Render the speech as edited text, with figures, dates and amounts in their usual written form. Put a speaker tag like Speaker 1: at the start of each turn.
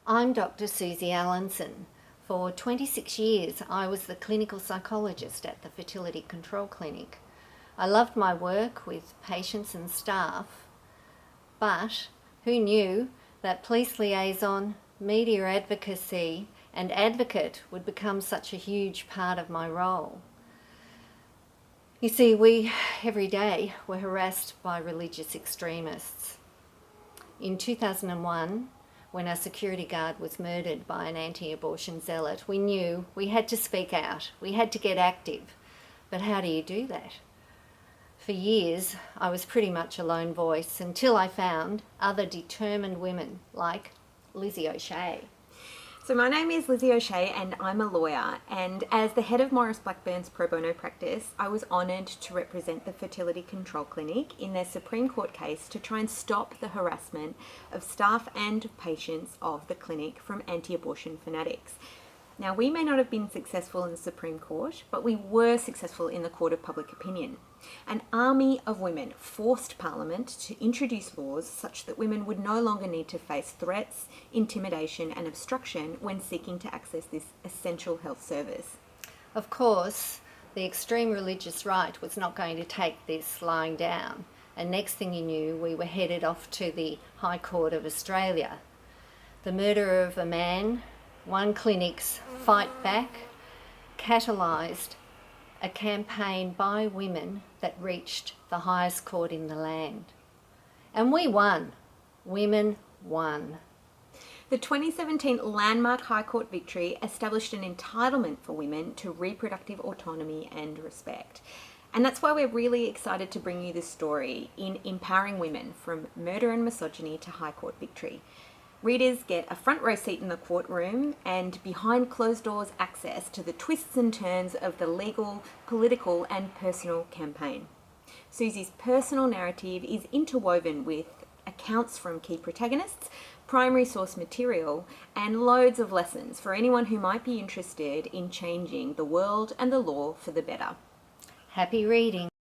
Speaker 1: I'm Dr. Susie Allanson. For 26 years, I was the clinical psychologist at the Fertility Control Clinic. I loved my work with patients and staff, but who knew that police liaison, media advocacy, and advocate would become such a huge part of my role? You see, we every day were harassed by religious extremists. In 2001, when our security guard was murdered by an anti-abortion zealot, we knew we had to speak out, we had to get active. But how do you do that? For years, I was pretty much a lone voice until I found other determined women like Lizzie O'Shea.
Speaker 2: So my name is Lizzie O'Shea and I'm a lawyer, and as the head of Maurice Blackburn's pro bono practice, I was honoured to represent the Fertility Control Clinic in their Supreme Court case to try and stop the harassment of staff and patients of the clinic from anti-abortion fanatics. Now, we may not have been successful in the Supreme Court, but we were successful in the Court of Public Opinion. An army of women forced Parliament to introduce laws such that women would no longer need to face threats, intimidation and obstruction when seeking to access this essential health service.
Speaker 1: Of course, the extreme religious right was not going to take this lying down, and next thing you knew, we were headed off to the High Court of Australia. The murder of a man, one clinic's fight back, catalysed a campaign by women that reached the highest court in the land. And we won. Women won.
Speaker 2: The 2017 landmark High Court victory established an entitlement for women to reproductive autonomy and respect. And that's why we're really excited to bring you this story in empowering women from murder and misogyny to High Court victory. Readers get a front row seat in the courtroom and behind closed doors access to the twists and turns of the legal, political and personal campaign. Susie's personal narrative is interwoven with accounts from key protagonists, primary source material and loads of lessons for anyone who might be interested in changing the world and the law for the better.
Speaker 1: Happy reading.